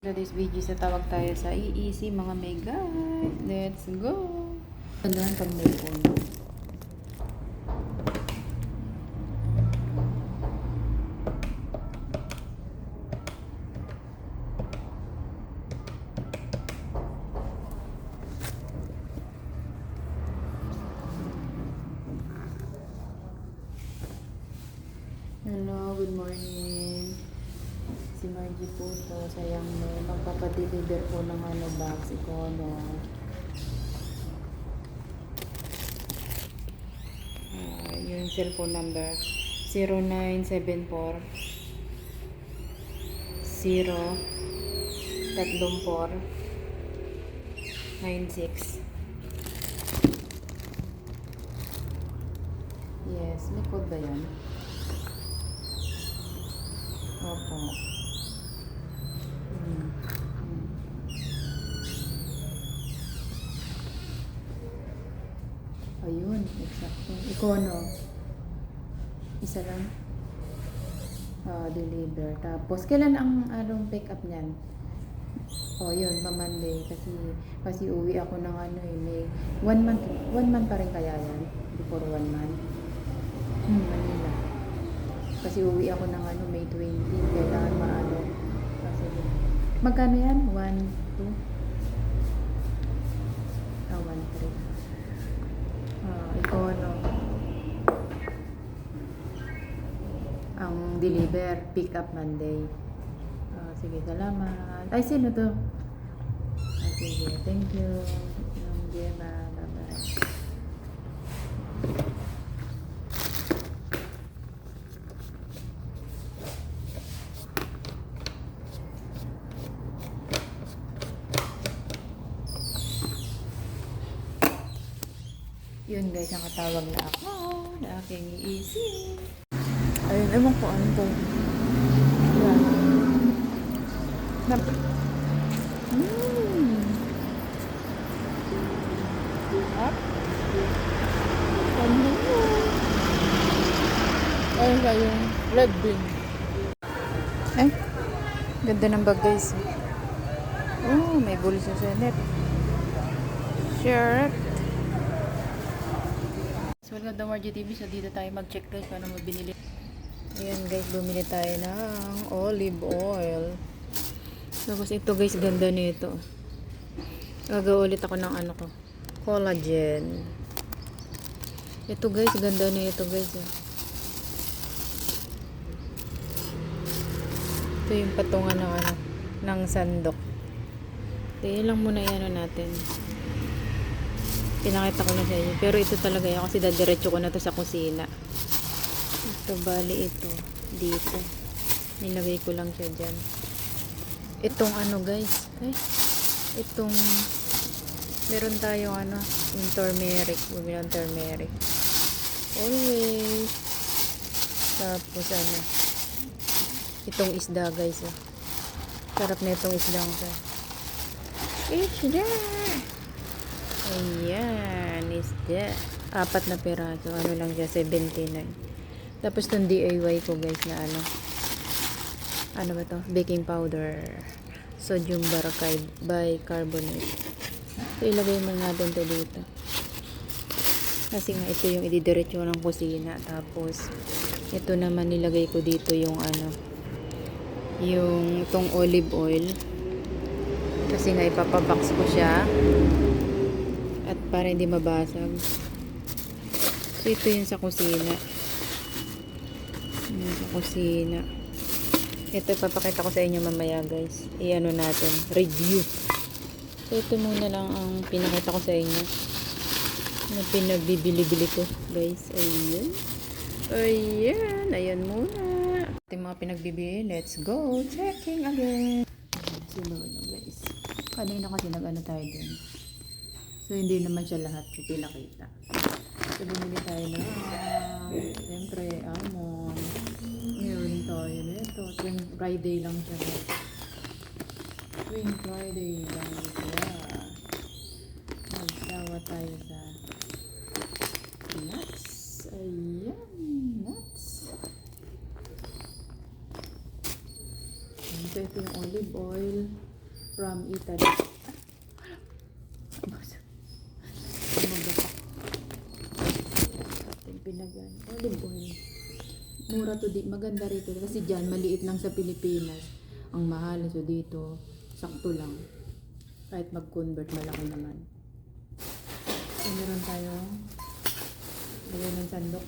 Today's video sa tawag tayo sa EEC mga may guide. Let's go! Gandaan pag may phone. Hello, good morning. Si Margie po to, sayang mo. Magpapadeliver po ng box, Ikono. Yung cellphone number 0974 0 34 96. Yes, may code ba yan? Opo. Ayun, exacto. Ikono. Isa lang. Deliver. Tapos, kailan ang pick up niyan? Yun, Monday. Kasi uwi ako ng may 1 month. 1 month pa rin kaya yan? Before 1 month. Manila. Kasi uwi ako ng May 20. Kailangan kasi magkano yan? 1, 2? 1, 3. Ikono. Ang deliver, pick up Monday. Sige, salamat. Ay, sino to? Sige, thank you. Gemma, bye-bye. Yun guys, ang katawag na ako na aking iisip. Ayun, ewan ko ano to. Yan. Up. Ano yun? Ayun siya yung red bean. Ay, ganda ng bag guys. May bulsa sa net. Shirt. Welcome to Margie TV. So dito tayo mag-check guys paano mo binili. Ayan guys, bumili tayo ng olive oil. Tapos ito guys, ganda nito. Ulit ako ng collagen. Ito guys, ganda nito guys. Ito yung patungan ng sandok. Ito lang muna yan natin. Pinakita ko na sa inyo. Pero ito talaga yan kasi dadiretso ko na to sa kusina. Ito, bali ito. Dito. Nilagay ko lang siya dyan. Itong guys. Itong meron tayong yung turmeric. Bumili ng turmeric. Always. Tapos itong isda guys. Sarap na itong isdang to. Isda! Ayan, isda. 4 na piraso. Lang siya, 79. Tapos itong DIY ko guys na ba to? Baking powder. Sodium bicarbonate. So, ilagay mo natin to dito. Kasi nga ito yung ididiretso ng kusina. Tapos, ito naman nilagay ko dito yung yung itong olive oil. Kasi nga ipapabox ko siya. At para hindi mabasag. So, ito yun sa kusina. Sa kusina. Ito, ipapakita ko sa inyo mamaya guys. Natin. Review. So, ito muna lang ang pinakita ko sa inyo. Na pinagbibili-bili ko guys. Ayan. Ayan. Ayan muna. Ito yung mga pinagbibili. Let's go. Checking again. Sunod na guys. Kanina kasi tayo din. So, hindi naman siya lahat pinakita. So, bumili tayo na siyempre, almond. Ngayon tayo nito. Tuwing Friday lang siya. Tuwing Friday lang siya. Magsawa tayo sa nuts. Ayan, nuts. So, ito yung olive oil. from Italy. Pinagan. Olive oil. Mura to di. Maganda rito. Kasi dyan, maliit lang sa Pilipinas. Ang mahal. So dito, sakto lang. Kahit mag-convert, malaki naman. So meron tayo. Lagay ng sandok.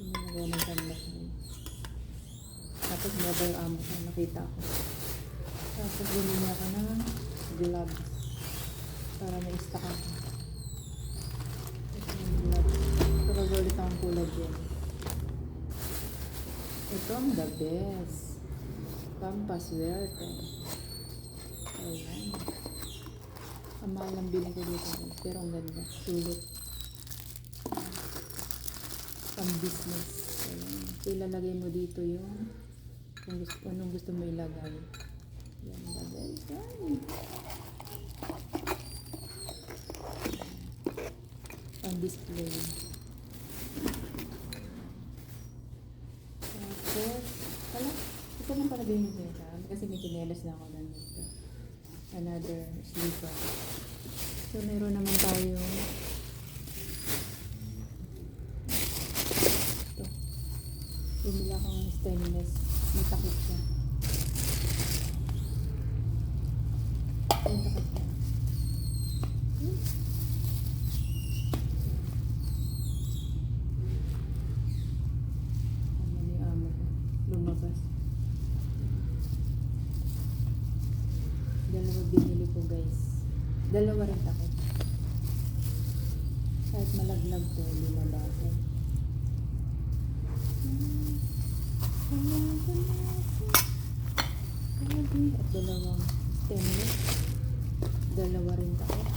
Lagay ng sandok. Tapos mobile ammo. Nakita ko. Tapos bumili ako ng gloves. Para ma-stock ako. Tapos ulit akong kulad yan. Ito ang the best. Pampaswerte. Ayan. Ang mahal ang bilhin ko dito. Pero ang ganda. Sulit. Pang business. Ayan. So, ilalagay mo dito yung kung gusto, anong gusto mo ilagay. Yan. The best. Yan. Pang display. Tapos, ito lang pala din yung kasi may kinelas na ako lang dito. Another slipper. So, meron naman tayo ito. Bumili akong stainless. May takip siya. May takip siya. Lumabas. Dalawa binili ko guys. Dalawa rin takip. Kahit malaglag to, lumabas. At dalawang stainless. Dalawa rin takip.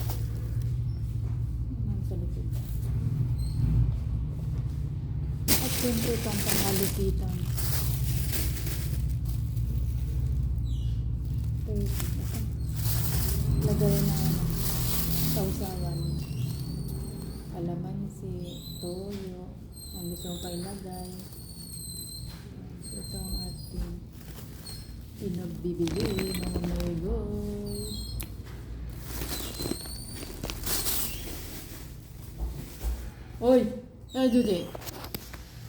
Sa likod. At siyempre pang panghalupitan. Lagay na sausawan, kalamansi, toyo, ang gusto mo pa ilagay. Ito ang ating pinagbibili, mga maygoy. Oy! Ano Judy?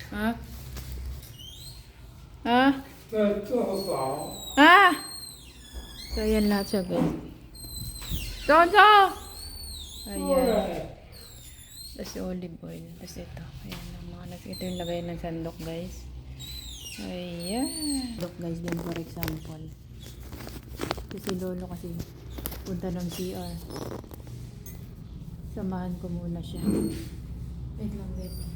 Ha? Ha? Ha? So, ayan lahat siya, guys. Jojo! Ayan. Tapos olive oil. Tapos ito. Ayan ang mga ito yung lagay ng sandok, guys. Ayan. Sandok, guys, din for example. Kasi lolo kasi punta ng CR. Samahan ko muna siya. Wait lang, wait lang.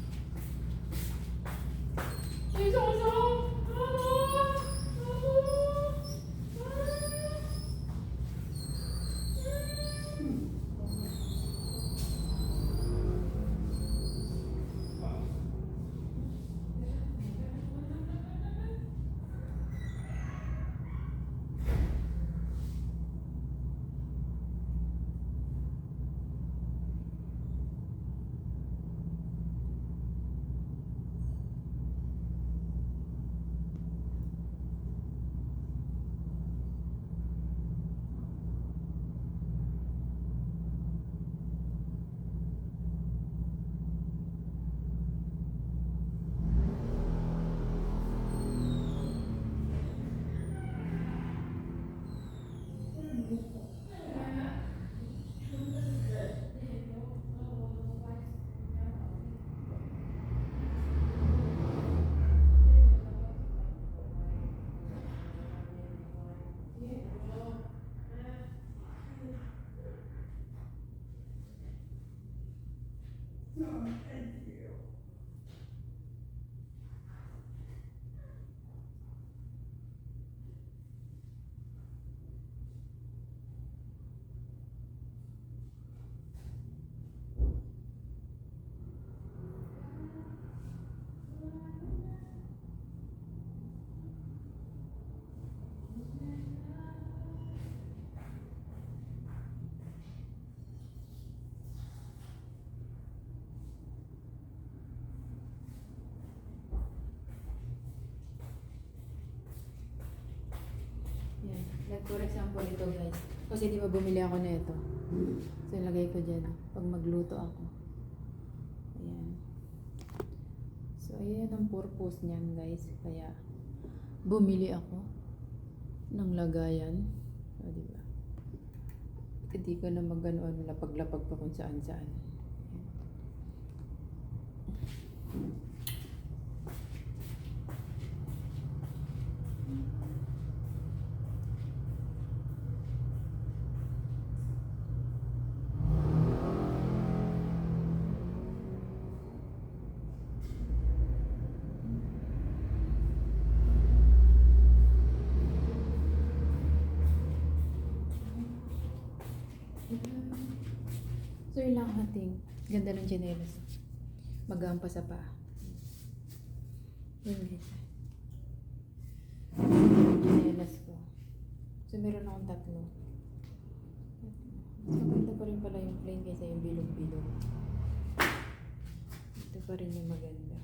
For example, ito guys. Kasi di ba bumili ako nito. So, ilagay ko dyan. Pag magluto ako. Ayan. So, ayan ang purpose niyan guys. Kaya, bumili ako ng lagayan. O, di ba? Hindi ko na mag-ano-ano, lapag-lapag pa kung saan-saan. So, yun lang ating ganda ng chinelas. Magampa sa paa. Yun guys. Chinelas ko. So, meron akong tatlo. So, maganda pa rin pala yung plain kaysa yung bilog-bilog. Ito pa rin yung maganda.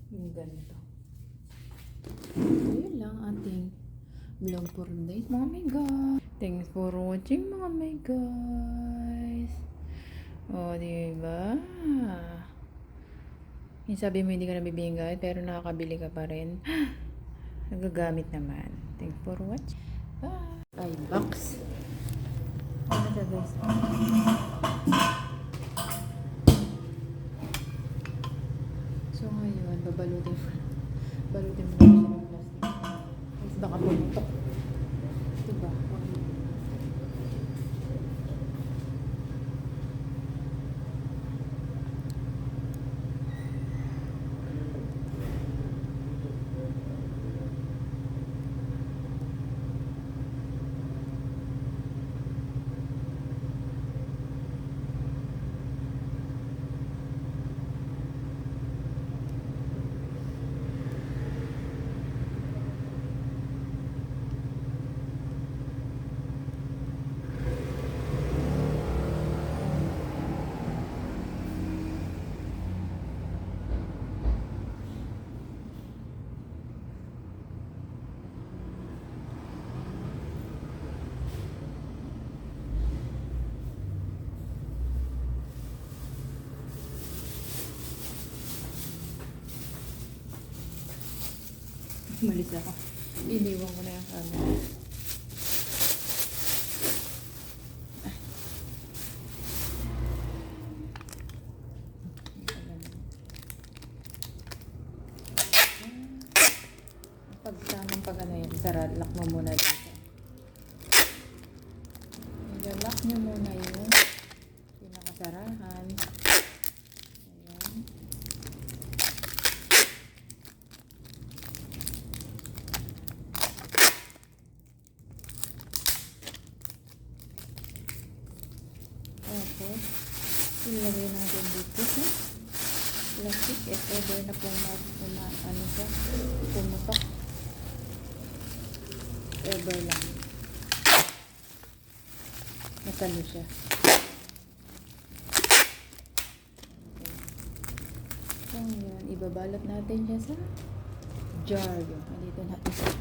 Yung ganito. So, yun lang ating vlog for today. Mga my God. Thanks for watching mga my guys. O, diba? Yung sabi mo hindi ka nabibingay pero nakakabili ka pa rin. Nagagamit naman. Thanks for watching. Bye. Ay, box. Ano siya guys? So ngayon, babalutin mo. Balutin mo na siya ng plastic. Guys, baka pumuntok. Diba? Umalis ako. Iniwan ko na yung camera. Pag ano yun, lock mo muna dito. I-lock nyo muna yung pinakasarahan. Ayan. Tapos, ilagay natin dito sa plastic. If ever na pong ano siya, pumutok. Ever lang. Masalo siya. Okay. So, ngayon, ibabalot natin siya sa jar. Dito natin siya.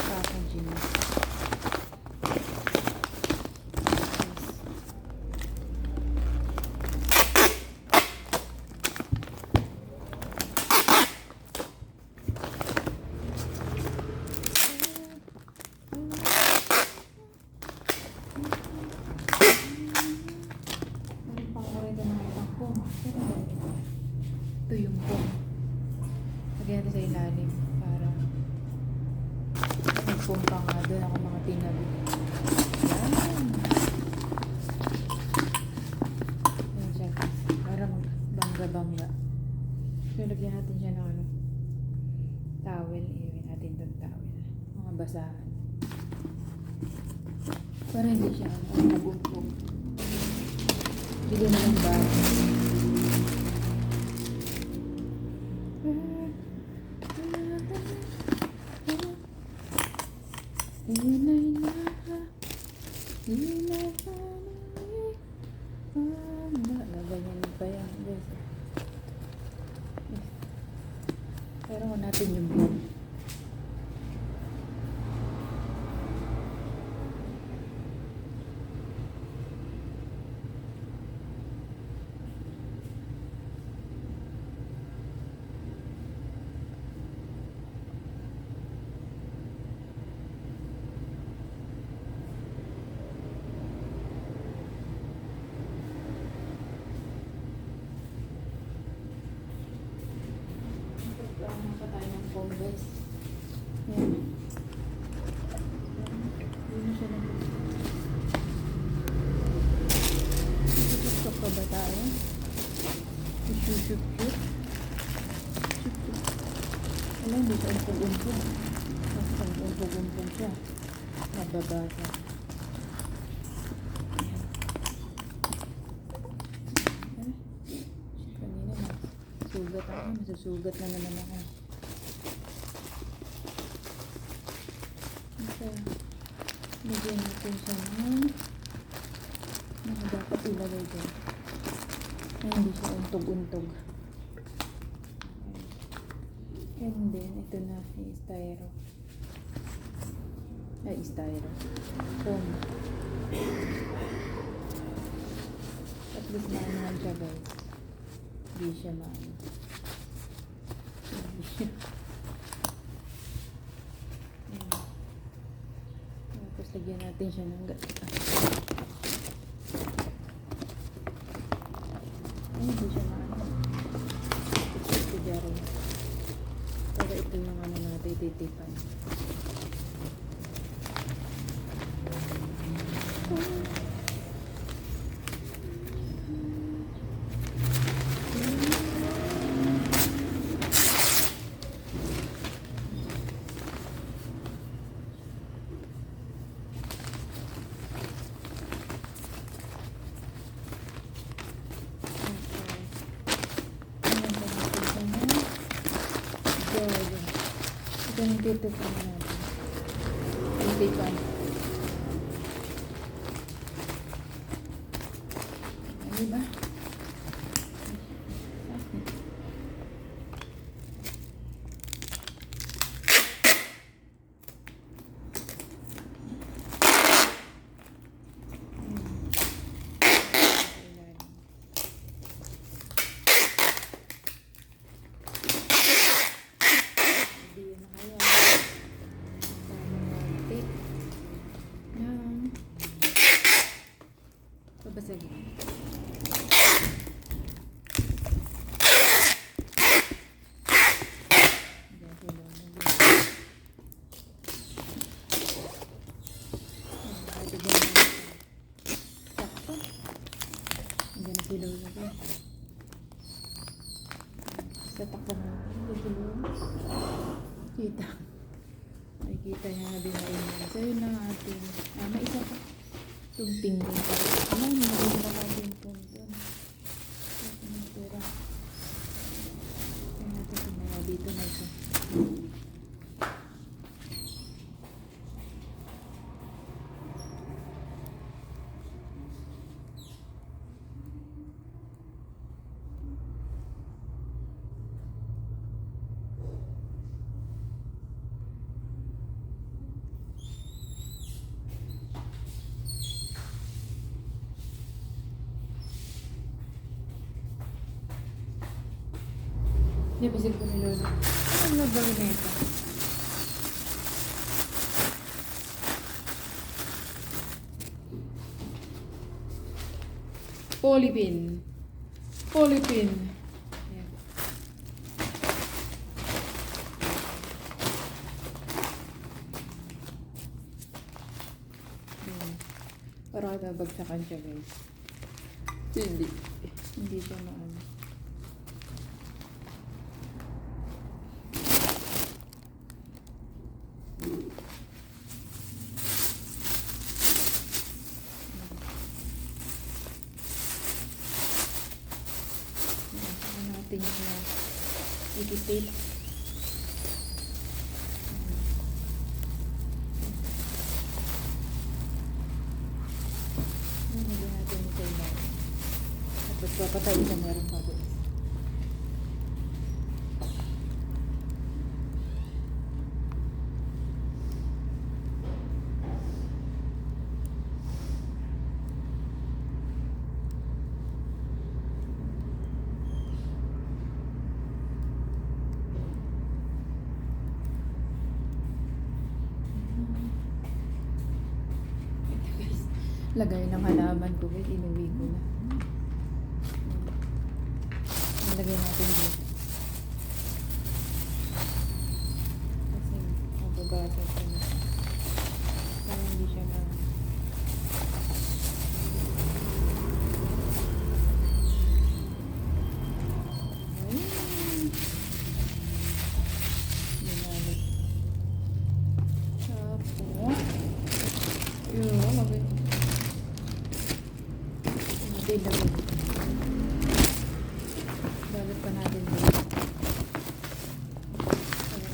Packaging. Ito yung pong. Lagyan natin sa ilalim para may pong pa nga doon ako mga tinabi. Yan. Yan siya. Para magbangga-bangga. So, lagyan natin siya ng ano, towel. Iwan natin itong towel. Mga basahan. Para hindi siya mabugbog. Bigyan na lang ba? Ganyan pa yan guys. Pero natin yung blue. Ano pa tayo ng foam guys? Ayan. Yun na siya lang. Isusuksok pa ba tayo? Isusuk-suk. Alam, hindi siya umpog-umpog. Kasi kung umpog-umpog siya, mababasa. Sugat ako, masusugat na naman ako. Ito, lagyan natin siya ng mga dapat ilagay dyan. Ay, hindi siya untog-untog. And then, ito na, styro. Ay, styro. Foam. At least maanahan siya guys. Hindi siya maano. Hindi siya. Ayan. Tapos lagyan natin siya ng gata. Ay, hindi siya maano. Ito dyan. Pero ito yung ano natin titipan. Ito yung titipan natin. Titipan. Diba? Babasagin. Hindi na silaw lagi. Sa takpan mo. Hindi silaw. Kita. Ay, kita niya na din na ina. So, yun na ating. May isa pa. Itong tingin pa. Ano, naging na natin itong doon. Ito na pera. Ito natin kumaya dito na ito. Hindi ba sila ni Lola? Ano na ba na ito? Polypin. Polypin. Ayan. Ayan. Para kayo mabagsakan siya guys. Hindi. Hindi siya maano. Natin siya i-tape. Nilagyan natin ito ilalim. Tapos papatayin na meron pa doon. Lagay ng halaman ko guys, inuwi ko na. Lagay natin dito. Kasi mababasag ko na. Para hindi siya na... Binalik. Tapos... Yun, lagay. Natin lagay. Balot pa natin dito.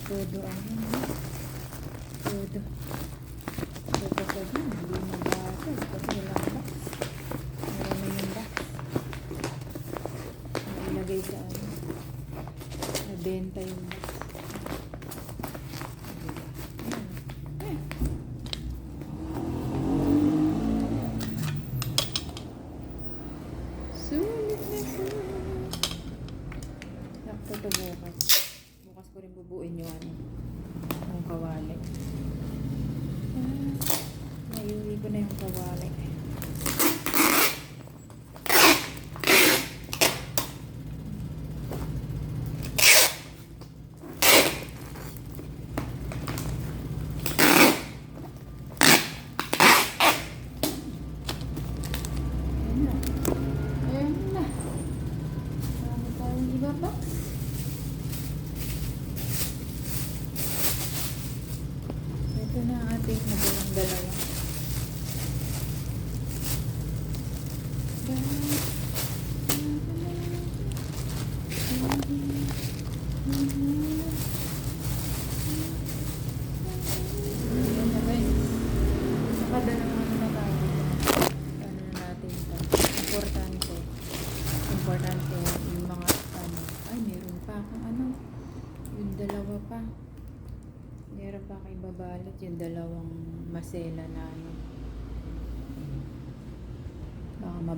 Todo todo. Todo pa din. Hindi mabasag. Kasi walang box. Marami yung box. Nailagay sa ano. Nabenta yung box. Sulit na sulit. Sakto to bukas. Bukas ko rin bubuin yung ano. Yung kawali. Naiuwi ko na yung kawali. Ayan na. Ayan na. Marami tayong iba pa. Ito na ang ating nagawang dalawa. Ayan na guys. Nakadalawa na tayo. Ano na natin ito. Importante. Importante yung mga ano. Ay, meron pa akong ano. Yung dalawa pa. Meron pa kayo babalot yung dalawang masela na ano.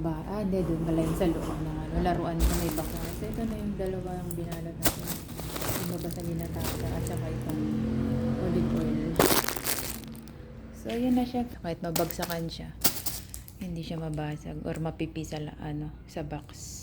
Baka hindi, doon pala yung sa loob ng ano, laruan ko may bakla. So, ito na yung dalawang binalot natin. Yung babasagin na tata at saka itong olive oil. So, yun na siya. Kahit mabagsakan siya, hindi siya mabasag or mapipisa ano, sa box.